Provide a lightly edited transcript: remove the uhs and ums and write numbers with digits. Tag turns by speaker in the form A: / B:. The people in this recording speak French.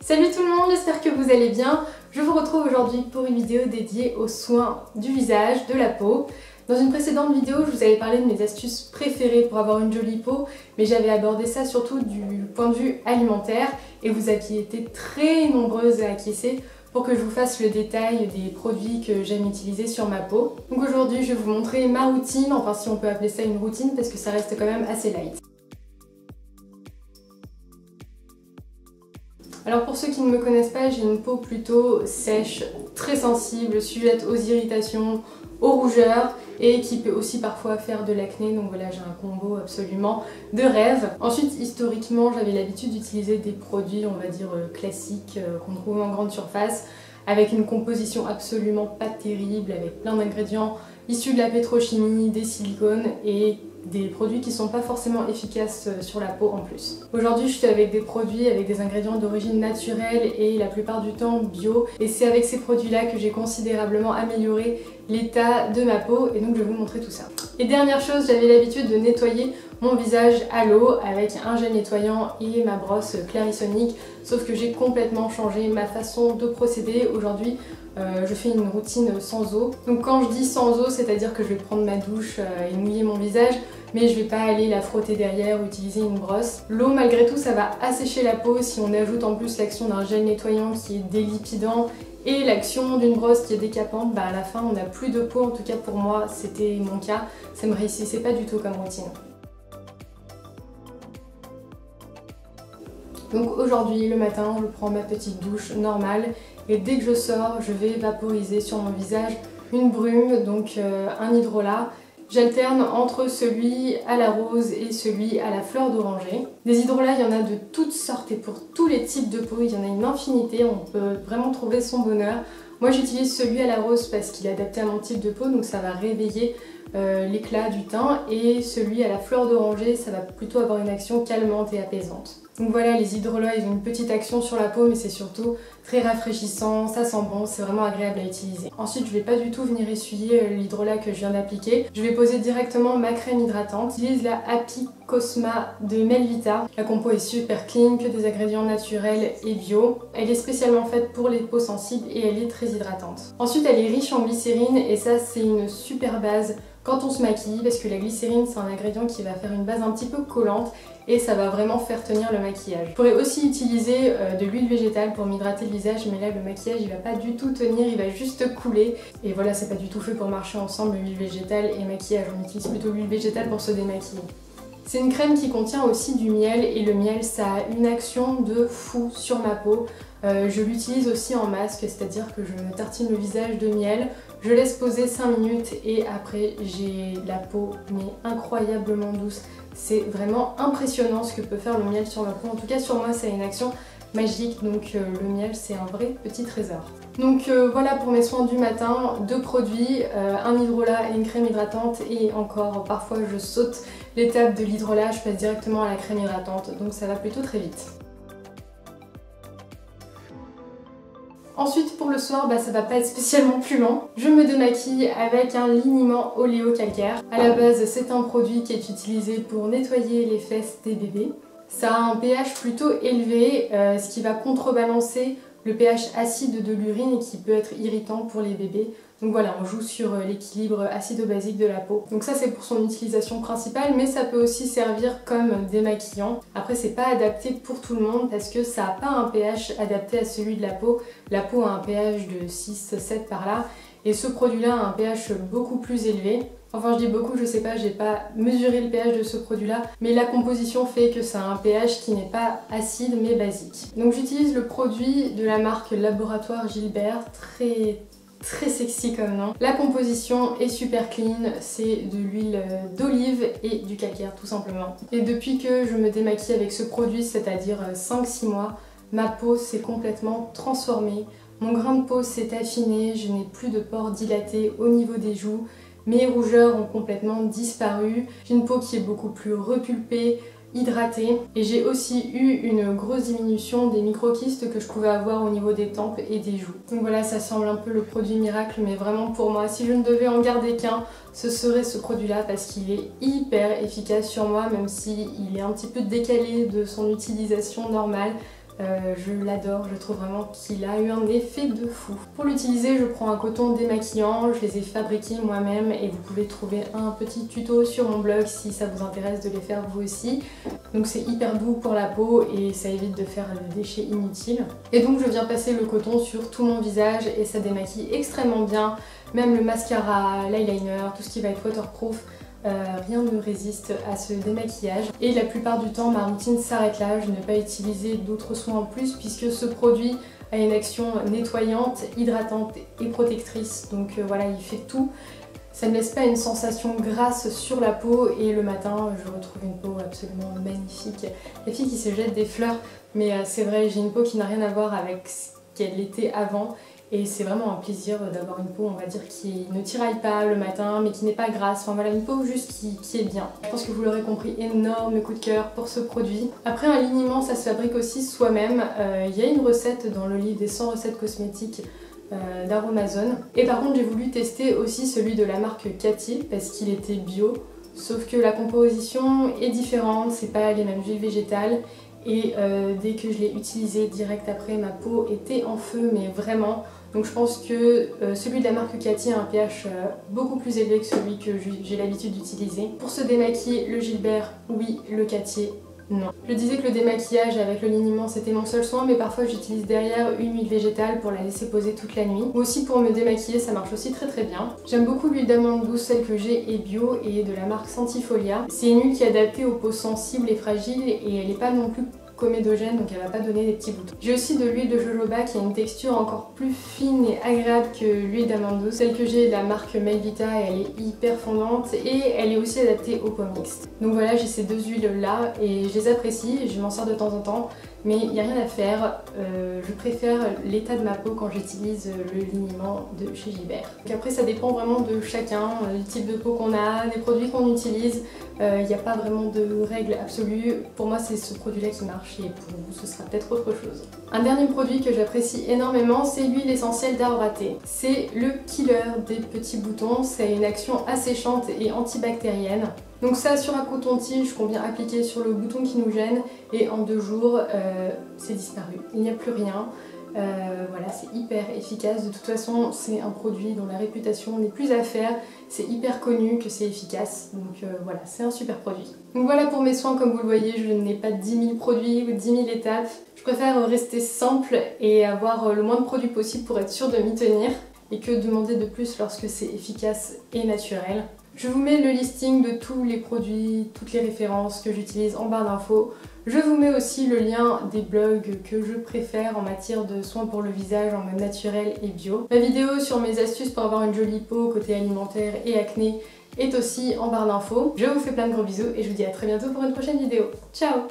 A: Salut tout le monde, j'espère que vous allez bien. Je vous retrouve aujourd'hui pour une vidéo dédiée aux soins du visage, de la peau. Dans une précédente vidéo, je vous avais parlé de mes astuces préférées pour avoir une jolie peau, mais j'avais abordé ça surtout du point de vue alimentaire et vous aviez été très nombreuses à acquiescer pour que je vous fasse le détail des produits que j'aime utiliser sur ma peau. Donc aujourd'hui, je vais vous montrer ma routine, enfin si on peut appeler ça une routine parce que ça reste quand même assez light. Alors pour ceux qui ne me connaissent pas, j'ai une peau plutôt sèche, très sensible, sujette aux irritations, aux rougeurs et qui peut aussi parfois faire de l'acné, donc voilà, j'ai un combo absolument de rêve. Ensuite, historiquement, j'avais l'habitude d'utiliser des produits, on va dire classiques, qu'on trouve en grande surface, avec une composition absolument pas terrible, avec plein d'ingrédients issus de la pétrochimie, des silicones et des produits qui sont pas forcément efficaces sur la peau en plus. Aujourd'hui je suis avec des produits avec des ingrédients d'origine naturelle et la plupart du temps bio, et c'est avec ces produits là que j'ai considérablement amélioré l'état de ma peau et donc je vais vous montrer tout ça. Et dernière chose, j'avais l'habitude de nettoyer mon visage à l'eau avec un gel nettoyant et ma brosse Clarisonic, sauf que j'ai complètement changé ma façon de procéder. Aujourd'hui je fais une routine sans eau. Donc quand je dis sans eau, c'est-à-dire que je vais prendre ma douche et mouiller mon visage, mais je vais pas aller la frotter derrière ou utiliser une brosse. L'eau malgré tout ça va assécher la peau si on ajoute en plus l'action d'un gel nettoyant qui est délipidant et l'action d'une brosse qui est décapante, bah à la fin on n'a plus de peau, en tout cas pour moi c'était mon cas, ça me réussissait pas du tout comme routine. Donc aujourd'hui, le matin, je prends ma petite douche normale et dès que je sors, je vais vaporiser sur mon visage une brume, donc un hydrolat. J'alterne entre celui à la rose et celui à la fleur d'oranger. Des hydrolats, il y en a de toutes sortes et pour tous les types de peau, il y en a une infinité, on peut vraiment trouver son bonheur. Moi j'utilise celui à la rose parce qu'il est adapté à mon type de peau, donc ça va réveiller l'éclat du teint, et celui à la fleur d'oranger, ça va plutôt avoir une action calmante et apaisante. Donc voilà, les hydrolats, ils ont une petite action sur la peau, mais c'est surtout très rafraîchissant, ça sent bon, c'est vraiment agréable à utiliser. Ensuite, je vais pas du tout venir essuyer l'hydrolat que je viens d'appliquer. Je vais poser directement ma crème hydratante. J'utilise la Happy Cosma de Melvita. La compo est super clean, que des ingrédients naturels et bio. Elle est spécialement faite pour les peaux sensibles et elle est très hydratante. Ensuite, elle est riche en glycérine et ça, c'est une super base quand on se maquille, parce que la glycérine c'est un ingrédient qui va faire une base un petit peu collante et ça va vraiment faire tenir le maquillage. Je pourrais aussi utiliser de l'huile végétale pour m'hydrater le visage, mais là le maquillage il va pas du tout tenir, il va juste couler. Et voilà, c'est pas du tout fait pour marcher ensemble, l'huile végétale et maquillage. On utilise plutôt l'huile végétale pour se démaquiller. C'est une crème qui contient aussi du miel et le miel ça a une action de fou sur ma peau. Je l'utilise aussi en masque, c'est-à-dire que je me tartine le visage de miel, je laisse poser 5 minutes et après j'ai la peau mais incroyablement douce. C'est vraiment impressionnant ce que peut faire le miel sur ma peau, en tout cas sur moi ça a une action magique, donc le miel c'est un vrai petit trésor. Donc voilà pour mes soins du matin, 2 produits, un hydrolat et une crème hydratante, et encore parfois je saute l'étape de l'hydrolat, je passe directement à la crème hydratante, donc ça va plutôt très vite. Ensuite pour le soir, ça va pas être spécialement plus long. Je me démaquille avec un liniment oléo-calcaire. À la base c'est un produit qui est utilisé pour nettoyer les fesses des bébés. Ça a un pH plutôt élevé, ce qui va contrebalancer le pH acide de l'urine et qui peut être irritant pour les bébés. Donc voilà, on joue sur l'équilibre acido-basique de la peau. Donc ça c'est pour son utilisation principale, mais ça peut aussi servir comme démaquillant. Après c'est pas adapté pour tout le monde parce que ça n'a pas un pH adapté à celui de la peau. La peau a un pH de 6-7 par là, et ce produit-là a un pH beaucoup plus élevé. Enfin je dis beaucoup, je sais pas, j'ai pas mesuré le pH de ce produit là, mais la composition fait que ça a un pH qui n'est pas acide mais basique. Donc j'utilise le produit de la marque Laboratoire Gilbert, très sexy comme nom. La composition est super clean, c'est de l'huile d'olive et du calcaire tout simplement. Et depuis que je me démaquille avec ce produit, c'est-à-dire 5-6 mois, ma peau s'est complètement transformée. Mon grain de peau s'est affiné, je n'ai plus de pores dilatés au niveau des joues. Mes rougeurs ont complètement disparu, j'ai une peau qui est beaucoup plus repulpée, hydratée, et j'ai aussi eu une grosse diminution des microkystes que je pouvais avoir au niveau des tempes et des joues. Donc voilà, ça semble un peu le produit miracle, mais vraiment pour moi, si je ne devais en garder qu'un, ce serait ce produit-là parce qu'il est hyper efficace sur moi, même s'il est un petit peu décalé de son utilisation normale. Je l'adore, je trouve vraiment qu'il a eu un effet de fou. Pour l'utiliser, je prends un coton démaquillant, je les ai fabriqués moi-même et vous pouvez trouver un petit tuto sur mon blog si ça vous intéresse de les faire vous aussi. Donc c'est hyper doux pour la peau et ça évite de faire des déchets inutiles. Et donc je viens passer le coton sur tout mon visage et ça démaquille extrêmement bien. Même le mascara, l'eyeliner, tout ce qui va être waterproof, rien ne résiste à ce démaquillage. Et la plupart du temps ma routine s'arrête là, je n'ai pas utilisé d'autres soins en plus puisque ce produit a une action nettoyante, hydratante et protectrice. Donc voilà, il fait tout. Ça ne laisse pas une sensation grasse sur la peau et le matin je retrouve une peau absolument magnifique. Les filles qui se jettent des fleurs, mais c'est vrai, j'ai une peau qui n'a rien à voir avec ce qu'elle était avant. Et c'est vraiment un plaisir d'avoir une peau, on va dire, qui ne tiraille pas le matin, mais qui n'est pas grasse. Enfin voilà, une peau juste qui est bien. Je pense que vous l'aurez compris, énorme coup de cœur pour ce produit. Après, un liniment, ça se fabrique aussi soi-même. Il y a une recette dans le livre des 100 recettes cosmétiques d'Aromazone. Et par contre, j'ai voulu tester aussi celui de la marque Cathy, parce qu'il était bio. Sauf que la composition est différente, c'est pas les mêmes huiles végétales. Et dès que je l'ai utilisé direct après, ma peau était en feu, mais vraiment. Donc je pense que celui de la marque Cathy a un pH beaucoup plus élevé que celui que j'ai l'habitude d'utiliser. Pour se démaquiller, le Gilbert, oui, le Cathy, non. Je disais que le démaquillage avec le liniment c'était mon seul soin, mais parfois j'utilise derrière une huile végétale pour la laisser poser toute la nuit. Ou aussi pour me démaquiller, ça marche aussi très bien. J'aime beaucoup l'huile d'amande douce, celle que j'ai est bio et de la marque Sentifolia. C'est une huile qui est adaptée aux peaux sensibles et fragiles et elle n'est pas non plus comédogène, donc elle va pas donner des petits boutons. J'ai aussi de l'huile de jojoba qui a une texture encore plus fine et agréable que l'huile d'amande douce. Celle que j'ai est de la marque Melvita et elle est hyper fondante et elle est aussi adaptée aux peaux mixtes. Donc voilà, j'ai ces deux huiles là et je les apprécie, je m'en sers de temps en temps, mais il n'y a rien à faire. Je préfère l'état de ma peau quand j'utilise le liniment de chez Gilbert. Donc après ça dépend vraiment de chacun, le type de peau qu'on a, les produits qu'on utilise. Il n'y a pas vraiment de règle absolue. Pour moi c'est ce produit là qui marche et pour vous ce sera peut-être autre chose. Un dernier produit que j'apprécie énormément, c'est l'huile essentielle d'Aroraté. C'est le killer des petits boutons, c'est une action asséchante et antibactérienne. Donc ça sur un coton-tige qu'on vient appliquer sur le bouton qui nous gêne et en 2 jours c'est disparu, il n'y a plus rien. Voilà, c'est hyper efficace. De toute façon, c'est un produit dont la réputation n'est plus à faire. C'est hyper connu que c'est efficace. Donc voilà, c'est un super produit. Donc voilà pour mes soins, comme vous le voyez, je n'ai pas 10 000 produits ou 10 000 étapes. Je préfère rester simple et avoir le moins de produits possible pour être sûre de m'y tenir. Et que demander de plus lorsque c'est efficace et naturel. Je vous mets le listing de tous les produits, toutes les références que j'utilise en barre d'infos. Je vous mets aussi le lien des blogs que je préfère en matière de soins pour le visage en mode naturel et bio. Ma vidéo sur mes astuces pour avoir une jolie peau côté alimentaire et acné est aussi en barre d'infos. Je vous fais plein de gros bisous et je vous dis à très bientôt pour une prochaine vidéo. Ciao!